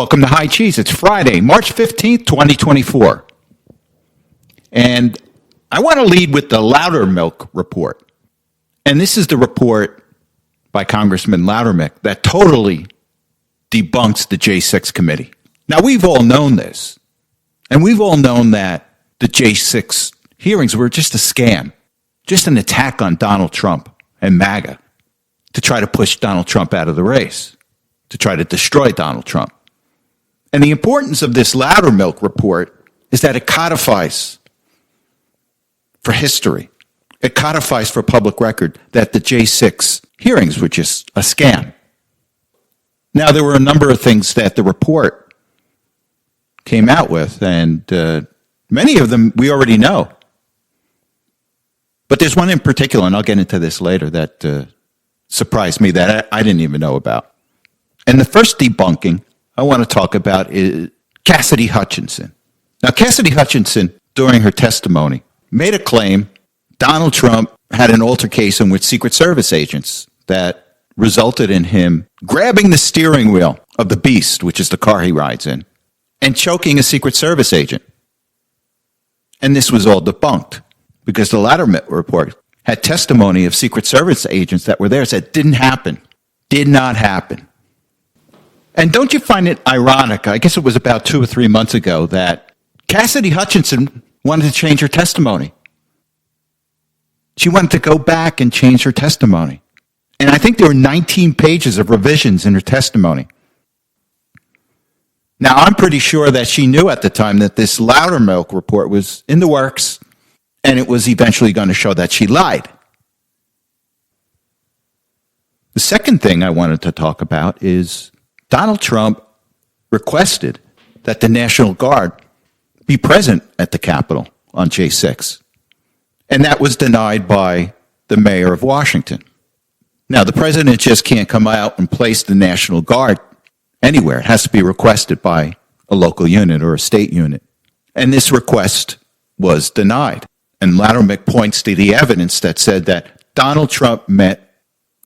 Welcome to High Cheese. It's Friday, March 15th, 2024. And I want to lead with the Loudermilk report. And this is the report by Congressman Loudermilk that totally debunks the J6 committee. Now, we've all known this. And we've all known that the J6 hearings were just a scam, just an attack on Donald Trump and MAGA to try to push Donald Trump out of the race, to try to destroy Donald Trump. And the importance of this Loudermilk report is that it codifies for history. It codifies for public record that the J6 hearings were just a scam. Now, there were a number of things that the report came out with, and many of them we already know. But there's one in particular, and I'll get into this later, that surprised me that I didn't even know about. And the first debunking I want to talk about is Cassidy Hutchinson. Now, Cassidy Hutchinson, during her testimony, made a claim Donald Trump had an altercation with Secret Service agents that resulted in him grabbing the steering wheel of the Beast, which is the car he rides in, and choking a Secret Service agent. And this was all debunked because the Loudermilk report had testimony of Secret Service agents that were there said didn't happen, did not happen. And don't you find it ironic, I guess it was about 2 or 3 months ago, that Cassidy Hutchinson wanted to change her testimony. She wanted to go back and change her testimony. And I think there were 19 pages of revisions in her testimony. Now, I'm pretty sure that she knew at the time that this Loudermilk report was in the works, and it was eventually going to show that she lied. The second thing I wanted to talk about is Donald Trump requested that the National Guard be present at the Capitol on J6. And that was denied by the mayor of Washington. Now, the president just can't come out and place the National Guard anywhere. It has to be requested by a local unit or a state unit. And this request was denied. And Loudermilk points to the evidence that said that Donald Trump met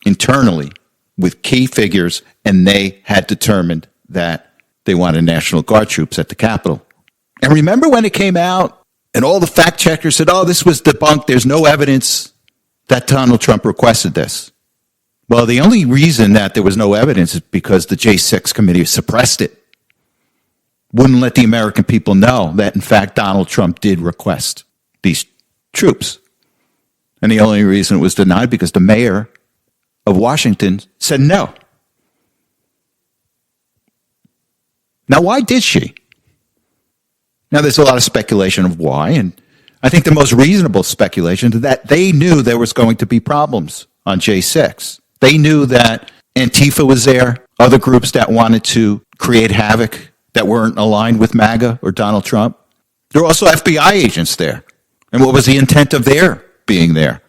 internally with key figures, and they had determined that they wanted National Guard troops at the Capitol. And remember when it came out and all the fact checkers said, oh, this was debunked, there's no evidence that Donald Trump requested this. Well, the only reason that there was no evidence is because the J6 committee suppressed it. Wouldn't let the American people know that, in fact, Donald Trump did request these troops. And the only reason it was denied because the mayor of Washington said no. Now, why did she? Now, there's a lot of speculation of why, and I think the most reasonable speculation is that they knew there was going to be problems on J6. They knew that Antifa was there, other groups that wanted to create havoc that weren't aligned with MAGA or Donald Trump. There were also FBI agents there. And what was the intent of their being there?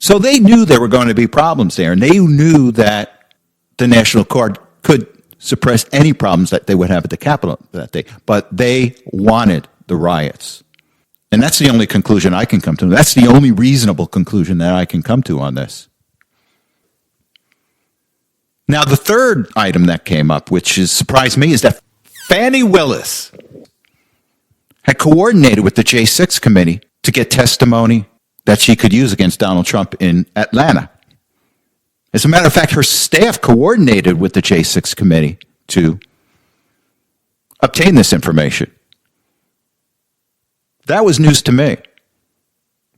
So they knew there were going to be problems there, and they knew that the National Guard could suppress any problems that they would have at the Capitol that day. But they wanted the riots. And that's the only conclusion I can come to. That's the only reasonable conclusion that I can come to on this. Now, the third item that came up, which has surprised me, is that Fani Willis had coordinated with the J6 committee to get testimony that she could use against Donald Trump in Atlanta. As a matter of fact, her staff coordinated with the J6 committee to obtain this information. That was news to me.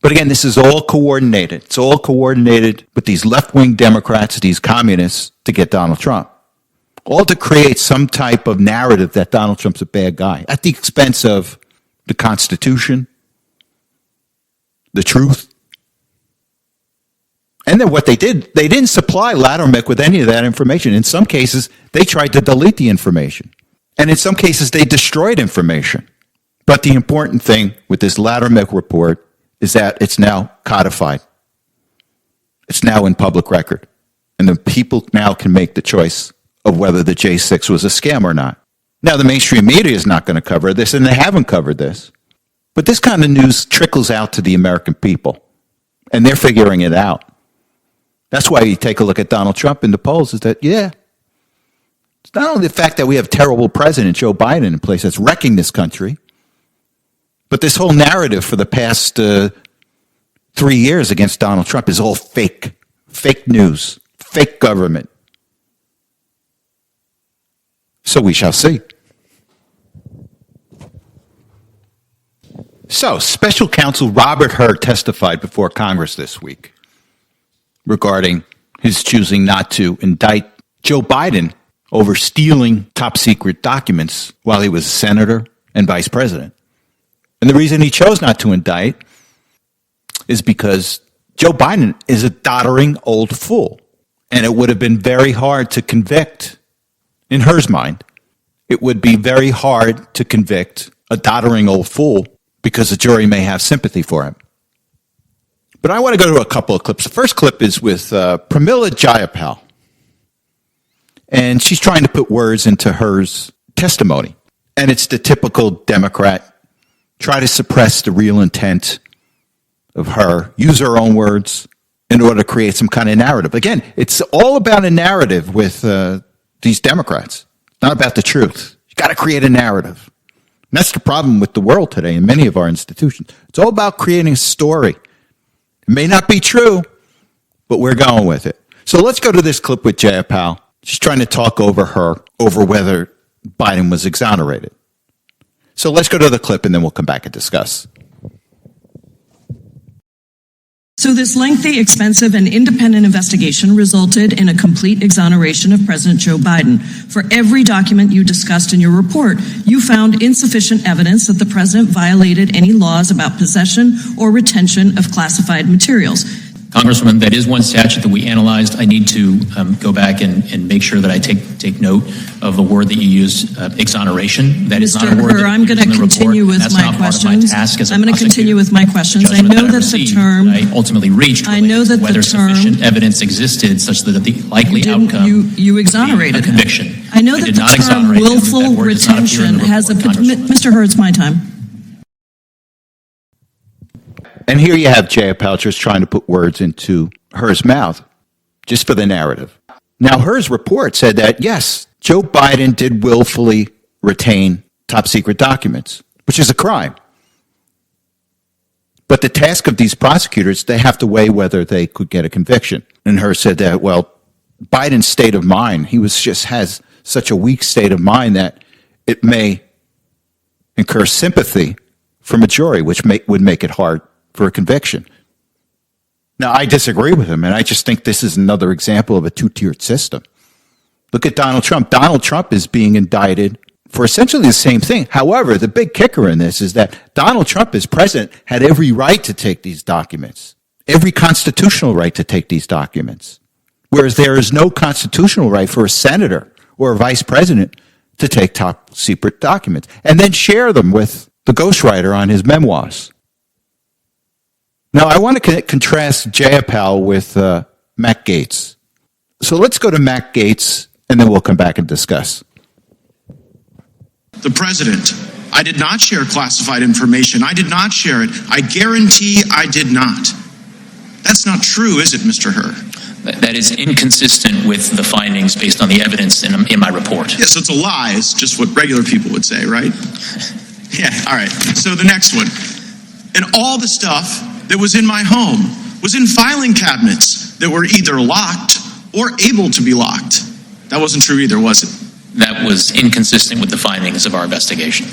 But again, this is all coordinated. It's all coordinated with these left-wing Democrats, these communists, to get Donald Trump. All to create some type of narrative that Donald Trump's a bad guy at the expense of the Constitution, the truth. And then what they did, they didn't supply Loudermilk with any of that information. In some cases, they tried to delete the information. And in some cases, they destroyed information. But the important thing with this Loudermilk report is that it's now codified. It's now in public record. And the people now can make the choice of whether the J6 was a scam or not. Now, the mainstream media is not going to cover this, and they haven't covered this. But this kind of news trickles out to the American people, and they're figuring it out. That's why you take a look at Donald Trump in the polls, is that, yeah, It's not only the fact that we have terrible President Joe Biden in place that's wrecking this country, but this whole narrative for the past 3 years against Donald Trump is all fake. Fake news, fake government. So we shall see. So, Special Counsel Robert Hur testified before Congress this week regarding his choosing not to indict Joe Biden over stealing top secret documents while he was a senator and vice president. And the reason he chose not to indict is because Joe Biden is a doddering old fool. And it would have been very hard to convict, in Hur's mind, it would be very hard to convict a doddering old fool because the jury may have sympathy for him. But I want to go to a couple of clips. The first clip is with Pramila Jayapal. And she's trying to put words into Hur's testimony. And it's the typical Democrat, try to suppress the real intent of Hur, use her own words in order to create some kind of narrative. Again, it's all about a narrative with these Democrats, not about the truth. You got to create a narrative. And that's the problem with the world today in many of our institutions. It's all about creating a story. It may not be true, but we're going with it. So let's go to this clip with Jayapal. She's trying to talk over her, over whether Biden was exonerated. So let's go to the clip and then we'll come back and discuss. So this lengthy, expensive, and independent investigation resulted in a complete exoneration of President Joe Biden. For every document you discussed in your report, you found insufficient evidence that the president violated any laws about possession or retention of classified materials. Congresswoman, that is one statute that we analyzed. I need to go back and make sure that I take note of the word that you used, exoneration. That is not a word. Mr. Hur, I'm going to continue with my questions. I'm going to continue with my questions. I know that the term I ultimately reached. I know that whether the term sufficient evidence existed such that the likely outcome you exonerated a conviction. him. I know that did not the term exonerate him. willful That word does not appear in retention the has a report, Mr. Hur, it's my time. And here you have Jayapal just trying to put words into Hur's mouth, just for the narrative. Now, Hur's report said that, yes, Joe Biden did willfully retain top secret documents, which is a crime. But the task of these prosecutors, they have to weigh whether they could get a conviction. And Hur said that, well, Biden's state of mind, he has such a weak state of mind that it may incur sympathy from a jury, which would make it hard for a conviction. Now, I disagree with him, and I just think this is another example of a two-tiered system. Look at Donald Trump. Donald Trump is being indicted for essentially the same thing. However, the big kicker in this is that Donald Trump, as president, had every right to take these documents, every constitutional right to take these documents, whereas there is no constitutional right for a senator or a vice president to take top secret documents and then share them with the ghostwriter on his memoirs. Now, I want to contrast Jayapal with Matt Gaetz. So let's go to Matt Gaetz, and then we'll come back and discuss. The president, I did not share classified information. I did not share it. I guarantee I did not. That's not true, is it, Mr. Hur? That is inconsistent with the findings based on the evidence in my report. Yes, it's a lie. It's just what regular people would say, right? Yeah, all right. So the next one. And all the stuff that was in my home was in filing cabinets that were either locked or able to be locked. That wasn't true either, was it? That was inconsistent with the findings of our investigation.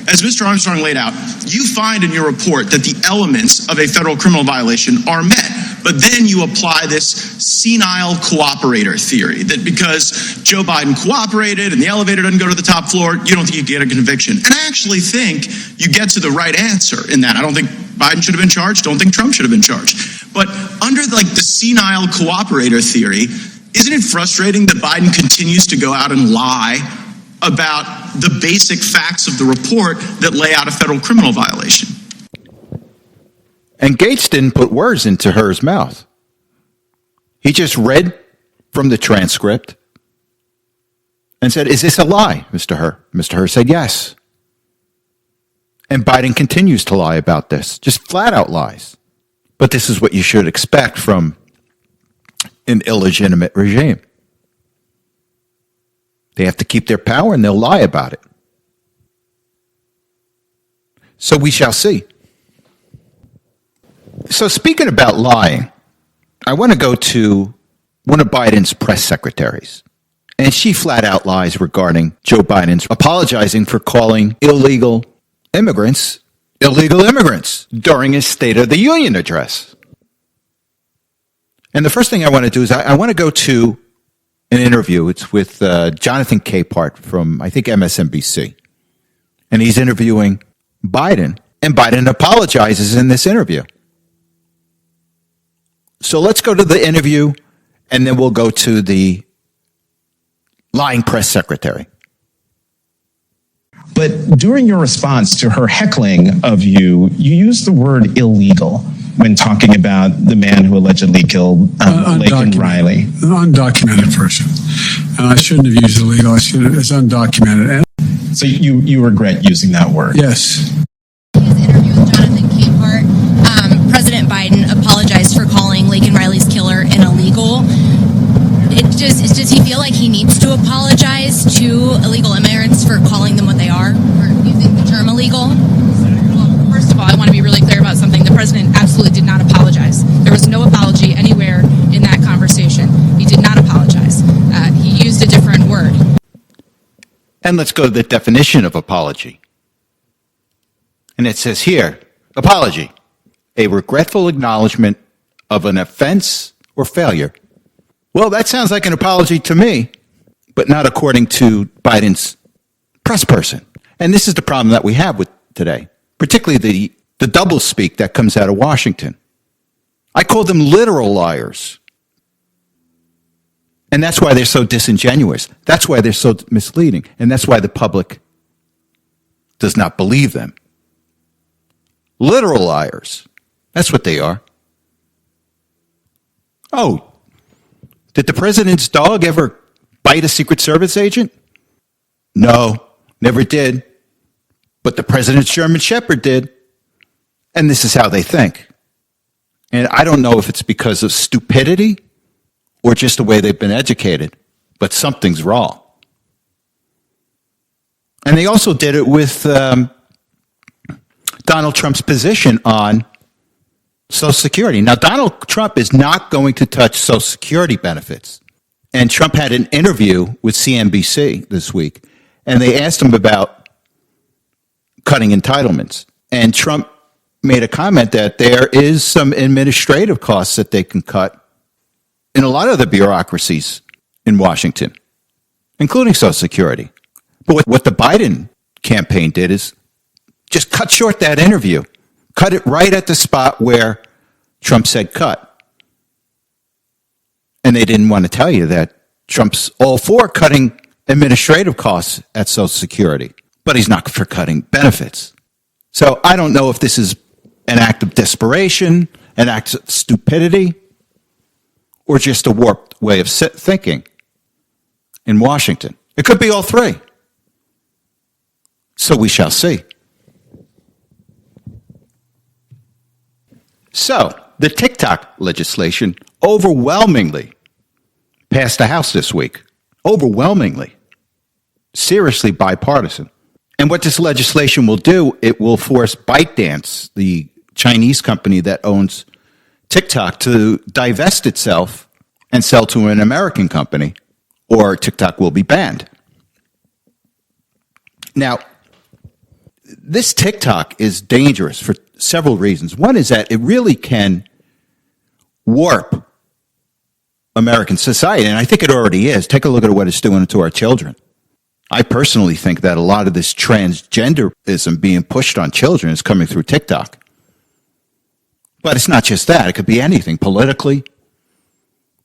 As Mr. Armstrong laid out, you find in your report that the elements of a federal criminal violation are met, but then you apply this senile cooperator theory that because Joe Biden cooperated and the elevator doesn't go to the top floor, you don't think you get a conviction. And I actually think you get to the right answer in that. I don't think Biden should have been charged, don't think Trump should have been charged. But under the senile cooperator theory, isn't it frustrating that Biden continues to go out and lie about the basic facts of the report that lay out a federal criminal violation? And Gaetz didn't put words into Hur's mouth. He just read from the transcript and said, is this a lie, Mr. Hur? Mr. Hur said yes. And Biden continues to lie about this, just flat out lies. But this is what you should expect from an illegitimate regime. They have to keep their power, and they'll lie about it. So we shall see. So speaking about lying, I want to go to one of Biden's press secretaries. And she flat out lies regarding Joe Biden's apologizing for calling illegal immigrants during his State of the Union address. And the first thing I want to do is I want to go to an interview. It's with Jonathan Capehart from, I think, MSNBC. And he's interviewing Biden, and Biden apologizes in this interview. So let's go to the interview, and then we'll go to the lying press secretary. But during your response to her heckling of you, you used the word illegal when talking about the man who allegedly killed Laken Riley. An undocumented person. And I shouldn't have used illegal. It's undocumented. And so you regret using that word? Yes. His interview with Jonathan Capehart, President Biden apologized for calling Laken Riley's killer an illegal. Does he feel like he needs to apologize to illegal immigrants for calling them what they are, or using the term illegal? Well, first of all, I want to be really clear about something. The president absolutely did not apologize. There was no apology anywhere in that conversation. He did not apologize. He used a different word. And let's go to the definition of apology. And it says here, apology, a regretful acknowledgement of an offense or failure. Well, that sounds like an apology to me, but not according to Biden's press person. And this is the problem that we have with today, particularly the doublespeak that comes out of Washington. I call them literal liars. And that's why they're so disingenuous. That's why they're so misleading. And that's why the public does not believe them. Literal liars. That's what they are. Oh, did the president's dog ever bite a Secret Service agent? No, never did. But the president's German Shepherd did. And this is how they think. And I don't know if it's because of stupidity or just the way they've been educated, but something's wrong. And they also did it with Donald Trump's position on Social Security. Now, Donald Trump is not going to touch Social Security benefits. And Trump had an interview with CNBC this week, and they asked him about cutting entitlements. And Trump made a comment that there is some administrative costs that they can cut in a lot of the bureaucracies in Washington, including Social Security. But what the Biden campaign did is just cut short that interview. Cut it right at the spot where Trump said cut. And they didn't want to tell you that Trump's all for cutting administrative costs at Social Security, but he's not for cutting benefits. So I don't know if this is an act of desperation, an act of stupidity, or just a warped way of thinking in Washington. It could be all three. So we shall see. So, the TikTok legislation overwhelmingly passed the House this week. Overwhelmingly. Seriously bipartisan. And what this legislation will do, it will force ByteDance, the Chinese company that owns TikTok, to divest itself and sell to an American company, or TikTok will be banned. Now, this TikTok is dangerous for several reasons. One is that it really can warp American society, and I think it already is. Take a look at what it's doing to our children. I personally think that a lot of this transgenderism being pushed on children is coming through TikTok. But it's not just that. It could be anything politically,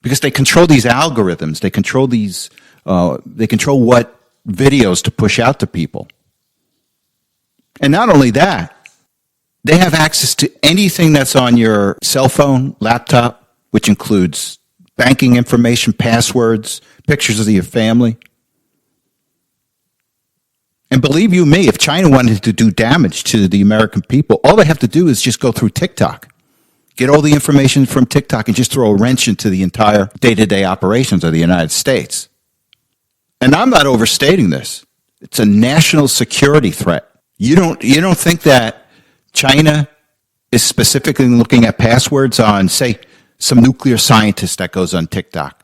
because they control these algorithms. They control these. They control what videos to push out to people. And not only that, they have access to anything that's on your cell phone, laptop, which includes banking information, passwords, pictures of your family. And believe you me, if China wanted to do damage to the American people, all they have to do is just go through TikTok, get all the information from TikTok, and just throw a wrench into the entire day-to-day operations of the United States. And I'm not overstating this. It's a national security threat. You don't think that China is specifically looking at passwords on, say, some nuclear scientist that goes on TikTok?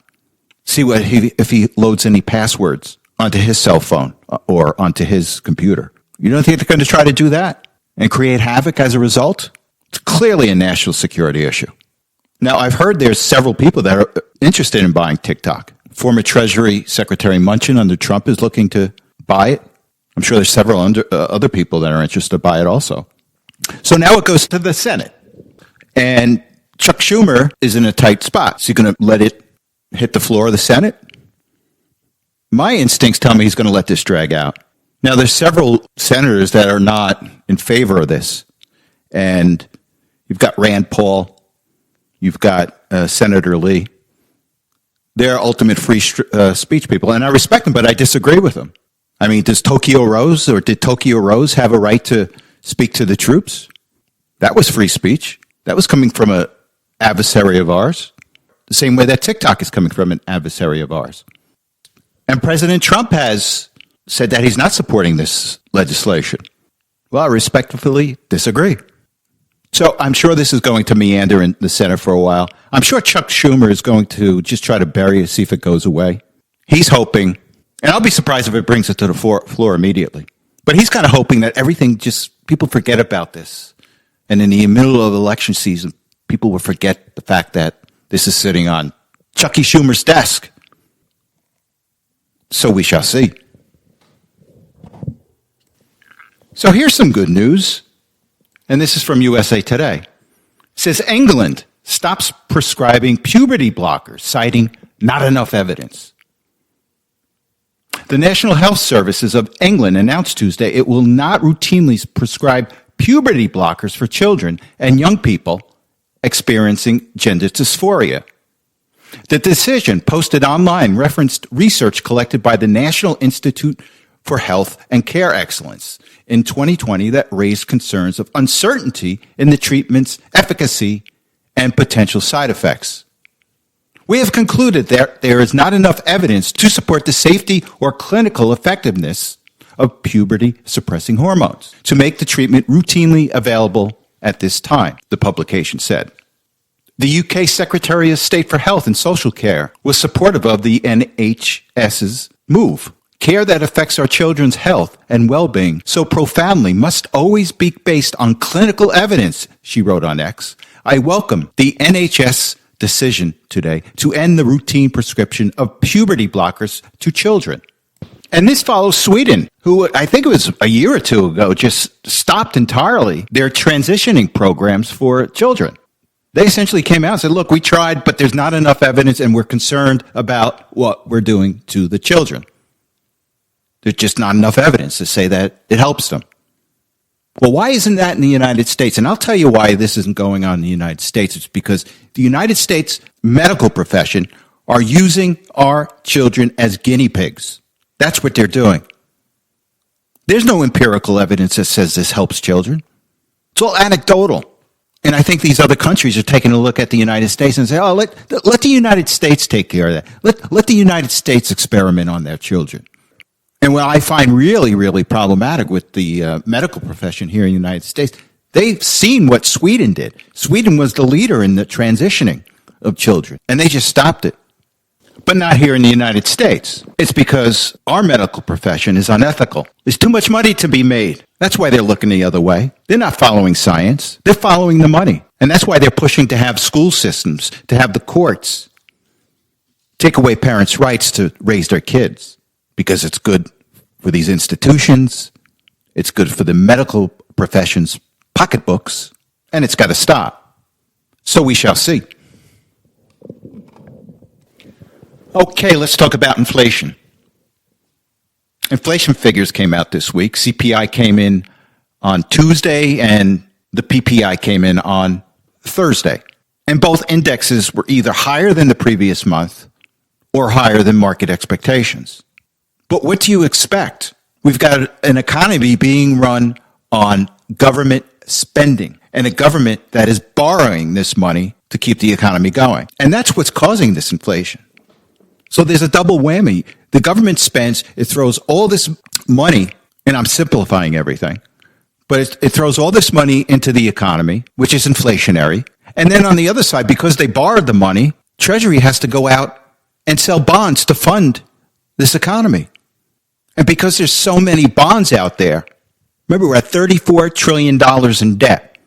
See if he loads any passwords onto his cell phone or onto his computer. You don't think they're going to try to do that and create havoc as a result? It's clearly a national security issue. Now, I've heard there's several people that are interested in buying TikTok. Former Treasury Secretary Mnuchin under Trump is looking to buy it. I'm sure there's several other people that are interested to buy it also. So now it goes to the Senate. And Chuck Schumer is in a tight spot. Is he going to let it hit the floor of the Senate? My instincts tell me he's going to let this drag out. Now, there's several senators that are not in favor of this. And you've got Rand Paul. You've got Senator Lee. They're ultimate free speech people. And I respect them, but I disagree with them. I mean, did Tokyo Rose have a right to speak to the troops? That was free speech. That was coming from an adversary of ours, the same way that TikTok is coming from an adversary of ours. And President Trump has said that he's not supporting this legislation. Well, I respectfully disagree. So I'm sure this is going to meander in the Senate for a while. I'm sure Chuck Schumer is going to just try to bury it, see if it goes away. He's hoping, and I'll be surprised if it brings it to the floor immediately, but he's kind of hoping that everything just, people forget about this. And in the middle of election season, people will forget the fact that this is sitting on Chucky Schumer's desk. So we shall see. So here's some good news. And this is from USA Today. It says England stops prescribing puberty blockers, citing not enough evidence. The National Health Services of England announced Tuesday it will not routinely prescribe puberty blockers for children and young people experiencing gender dysphoria. The decision, posted online, referenced research collected by the National Institute for Health and Care Excellence in 2020 that raised concerns of uncertainty in the treatment's efficacy and potential side effects. We have concluded that there is not enough evidence to support the safety or clinical effectiveness of puberty-suppressing hormones to make the treatment routinely available at this time, the publication said. The UK Secretary of State for Health and Social Care was supportive of the NHS's move. Care that affects our children's health and well-being so profoundly must always be based on clinical evidence, she wrote on X. I welcome the NHS decision today to end the routine prescription of puberty blockers to children. And this follows Sweden, who I think it was a year or two ago just stopped entirely their transitioning programs for children. They essentially came out and said, look, we tried, but there's not enough evidence and we're concerned about what we're doing to the children. There's just not enough evidence to say that it helps them. Well, why isn't that in the United States? And I'll tell you why this isn't going on in the United States. It's because the United States medical profession are using our children as guinea pigs. That's what they're doing. There's no empirical evidence that says this helps children. It's all anecdotal. And I think these other countries are taking a look at the United States and say, oh, let the United States take care of that. Let the United States experiment on their children. And what I find really, really problematic with the medical profession here in the United States, they've seen what Sweden did. Sweden was the leader in the transitioning of children, and they just stopped it. But not here in the United States. It's because our medical profession is unethical. There's too much money to be made. That's why they're looking the other way. They're not following science. They're following the money. And that's why they're pushing to have school systems, to have the courts take away parents' rights to raise their kids. Because it's good for these institutions, it's good for the medical profession's pocketbooks, and it's got to stop. So we shall see. Okay, let's talk about inflation. Inflation figures came out this week. CPI came in on Tuesday, and the PPI came in on Thursday. And both indexes were either higher than the previous month or higher than market expectations. But what do you expect? We've got an economy being run on government spending and a government that is borrowing this money to keep the economy going. And that's what's causing this inflation. So there's a double whammy. The government spends, it throws all this money, and I'm simplifying everything, but it throws all this money into the economy, which is inflationary. And then on the other side, because they borrowed the money, Treasury has to go out and sell bonds to fund this economy. And because there's so many bonds out there, remember, we're at $34 trillion in debt.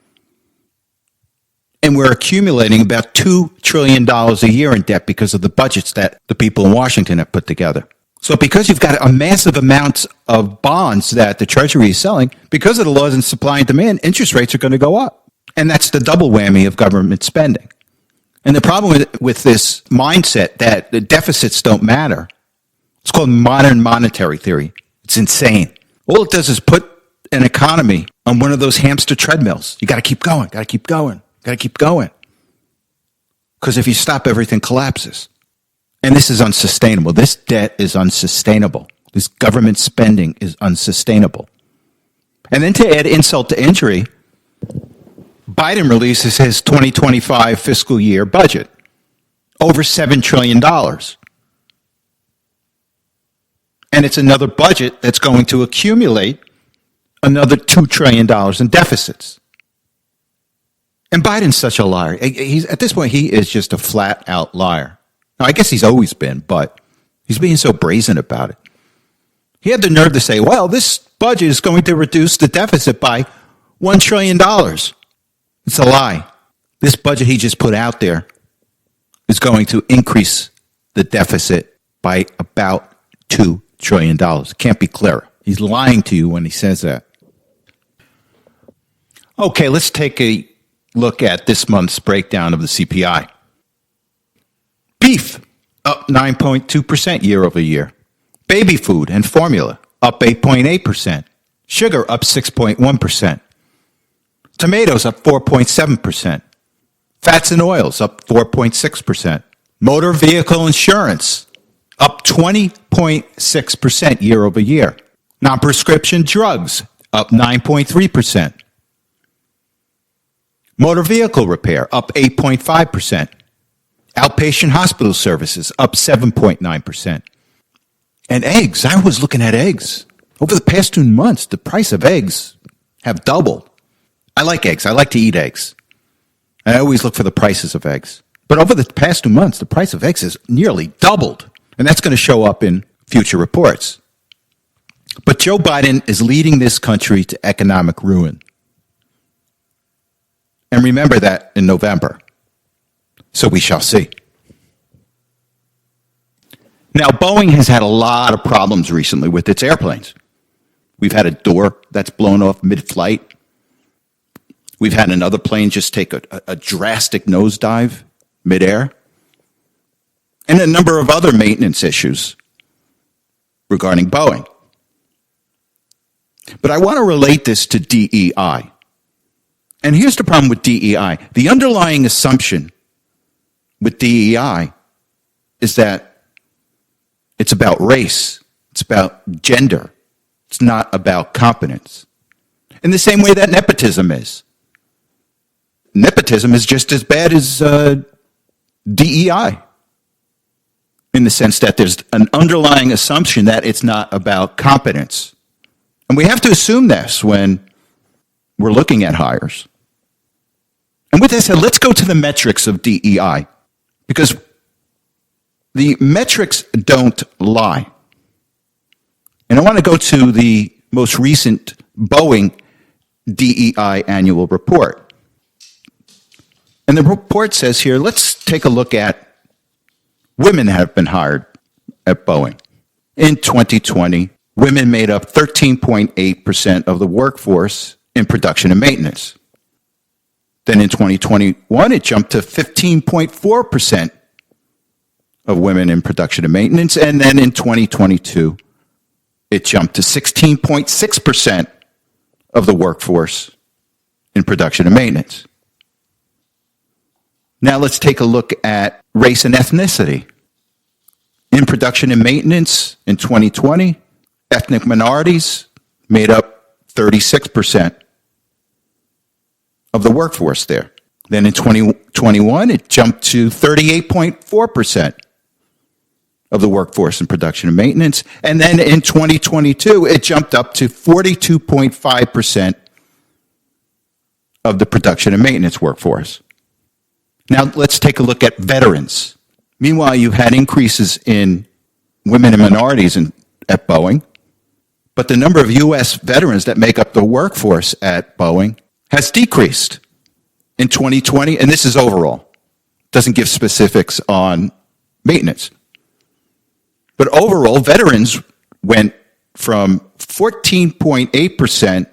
And we're accumulating about $2 trillion a year in debt because of the budgets that the people in Washington have put together. So because you've got a massive amount of bonds that the Treasury is selling, because of the laws in supply and demand, interest rates are going to go up. And that's the double whammy of government spending. And the problem with this mindset that the deficits don't matter, it's called modern monetary theory. It's insane. All it does is put an economy on one of those hamster treadmills. You got to keep going, got to keep going, got to keep going. Because if you stop, everything collapses. And this is unsustainable. This debt is unsustainable. This government spending is unsustainable. And then to add insult to injury, Biden releases his 2025 fiscal year budget, over $7 trillion. And it's another budget that's going to accumulate another $2 trillion in deficits. And Biden's such a liar. At this point, he is just a flat-out liar. Now, I guess he's always been, but he's being so brazen about it. He had the nerve to say, well, this budget is going to reduce the deficit by $1 trillion. It's a lie. This budget he just put out there is going to increase the deficit by about $2 trillion. It can't be clearer. He's lying to you when he says that. Okay, let's take a look at this month's breakdown of the CPI. Beef, up 9.2% year over year. Baby food and formula, up 8.8%. Sugar, up 6.1%. Tomatoes, up 4.7%. Fats and oils, up 4.6%. Motor vehicle insurance, up 20.6% year over year. Non-prescription drugs, up 9.3%. Motor vehicle repair, up 8.5%. Outpatient hospital services, up 7.9%. And eggs, I was looking at eggs. Over the past 2 months, the price of eggs have doubled. I like eggs. I like to eat eggs. I always look for the prices of eggs. But over the past 2 months, the price of eggs has nearly doubled. And that's going to show up in future reports. But Joe Biden is leading this country to economic ruin. And remember that in November. So we shall see. Now, Boeing has had a lot of problems recently with its airplanes. We've had a door that's blown off mid-flight. We've had another plane just take a drastic nosedive midair. And a number of other maintenance issues regarding Boeing. But I want to relate this to DEI. And here's the problem with DEI. The underlying assumption with DEI is that it's about race. It's about gender. It's not about competence. In the same way that nepotism is. Nepotism is just as bad as DEI. In the sense that there's an underlying assumption that it's not about competence. And we have to assume this when we're looking at hires. And with that said, let's go to the metrics of DEI. Because the metrics don't lie. And I want to go to the most recent Boeing DEI annual report. And the report says here, let's take a look at women that have been hired at Boeing. In 2020, women made up 13.8% of the workforce in production and maintenance. Then in 2021, it jumped to 15.4% of women in production and maintenance. And then in 2022, it jumped to 16.6% of the workforce in production and maintenance. Now let's take a look at race and ethnicity. In production and maintenance in 2020, ethnic minorities made up 36% of the workforce there. Then in 2021, it jumped to 38.4% of the workforce in production and maintenance. And then in 2022, it jumped up to 42.5% of the production and maintenance workforce. Now, let's take a look at veterans. Meanwhile, you had increases in women and minorities at Boeing, but the number of U.S. veterans that make up the workforce at Boeing has decreased in 2020, and this is overall. Doesn't give specifics on maintenance. But overall, veterans went from 14.8%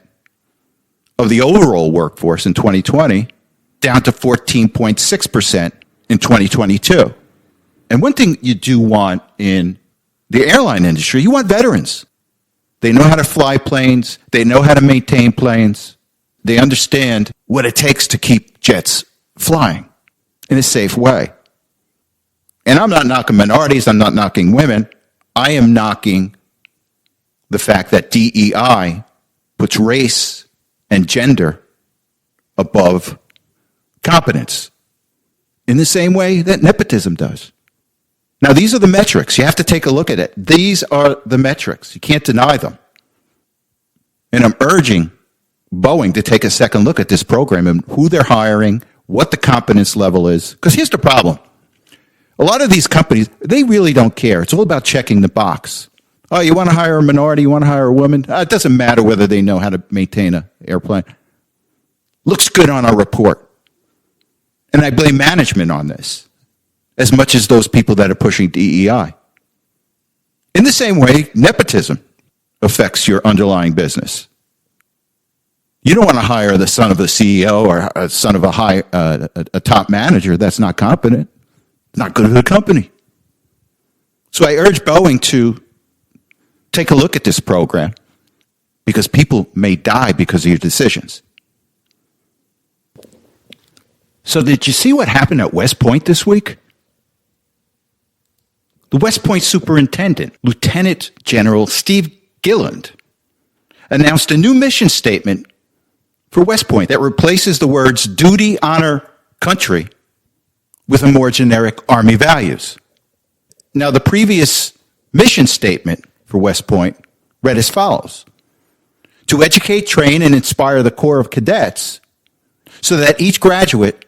of the overall workforce in 2020 down to 14.6% in 2022. And one thing you do want in the airline industry, you want veterans. They know how to fly planes. They know how to maintain planes. They understand what it takes to keep jets flying in a safe way. And I'm not knocking minorities. I'm not knocking women. I am knocking the fact that DEI puts race and gender above competence in the same way that nepotism does. Now, these are the metrics. You have to take a look at it. These are the metrics. You can't deny them. And I'm urging Boeing to take a second look at this program and who they're hiring, what the competence level is. Because here's the problem. A lot of these companies, they really don't care. It's all about checking the box. Oh, you want to hire a minority? You want to hire a woman? It doesn't matter whether they know how to maintain an airplane. Looks good on our report. And I blame management on this, as much as those people that are pushing DEI. In the same way, nepotism affects your underlying business. You don't want to hire the son of the CEO or a son of a top manager that's not competent, not good at the company. So I urge Boeing to take a look at this program because people may die because of your decisions. So did you see what happened at West Point this week? The West Point superintendent, Lieutenant General Steve Gilland, announced a new mission statement for West Point that replaces the words duty, honor, country with a more generic Army values. Now, the previous mission statement for West Point read as follows: to educate, train, and inspire the Corps of Cadets so that each graduate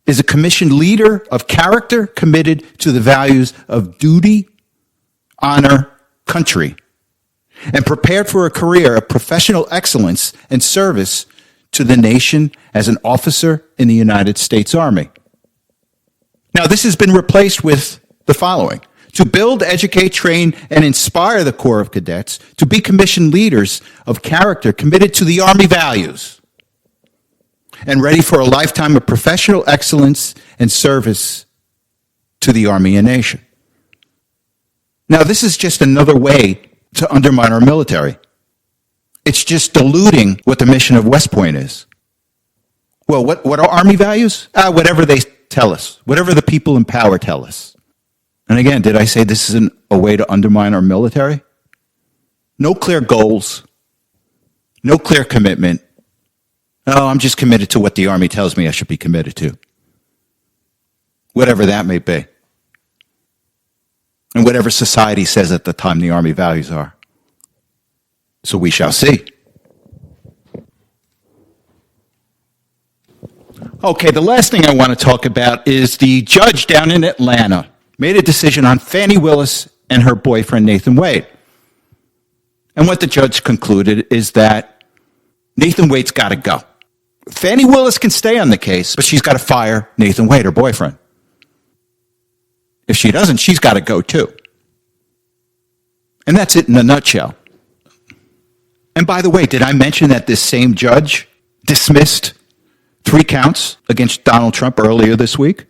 is a commissioned leader of character committed to the values of duty, honor, country, and prepared for a career of professional excellence and service to the nation as an officer in the United States Army. Now, this has been replaced with the following: to build, educate, train, and inspire the Corps of Cadets to be commissioned leaders of character committed to the Army values and ready for a lifetime of professional excellence and service to the Army and nation. Now, this is just another way to undermine our military. It's just diluting what the mission of West Point is. Well, what are Army values? Whatever they tell us, whatever the people in power tell us. And again, did I say this isn't a way to undermine our military? No clear goals, no clear commitment. Oh, I'm just committed to what the Army tells me I should be committed to. Whatever that may be. And whatever society says at the time the Army values are. So we shall see. Okay, the last thing I want to talk about is the judge down in Atlanta made a decision on Fani Willis and her boyfriend Nathan Wade. And what the judge concluded is that Nathan Wade's got to go. Fani Willis can stay on the case, but she's got to fire Nathan Wade, her boyfriend. If she doesn't, she's got to go too. And that's it in a nutshell. And by the way, did I mention that this same judge dismissed 3 counts against Donald Trump earlier this week?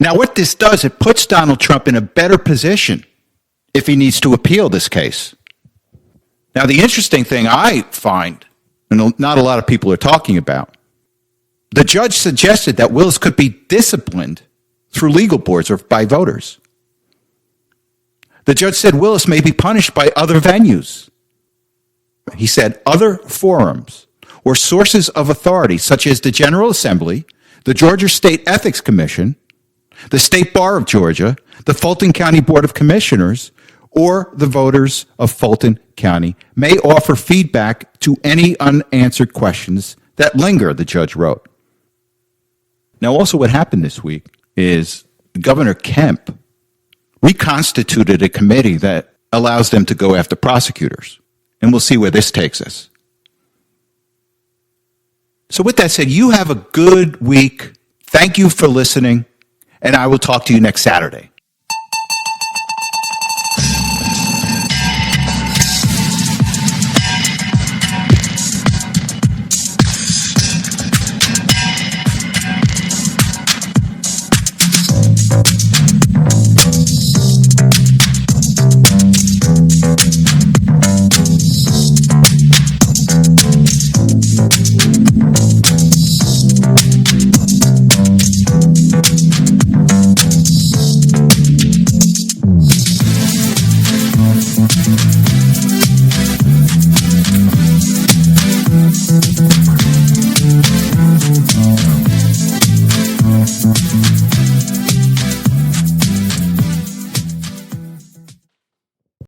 Now, what this does, it puts Donald Trump in a better position if he needs to appeal this case. Now, the interesting thing I find, and not a lot of people are talking about, the judge suggested that Willis could be disciplined through legal boards or by voters. The judge said Willis may be punished by other venues. He said other forums or sources of authority, such as the General Assembly, the Georgia State Ethics Commission, the State Bar of Georgia, The Fulton County Board of Commissioners or the voters of Fulton County may offer feedback to any unanswered questions that linger, the judge wrote. Now, also what happened this week is Governor Kemp reconstituted a committee that allows them to go after prosecutors. And we'll see where this takes us. So with that said, you have a good week. Thank you for listening, and I will talk to you next Saturday.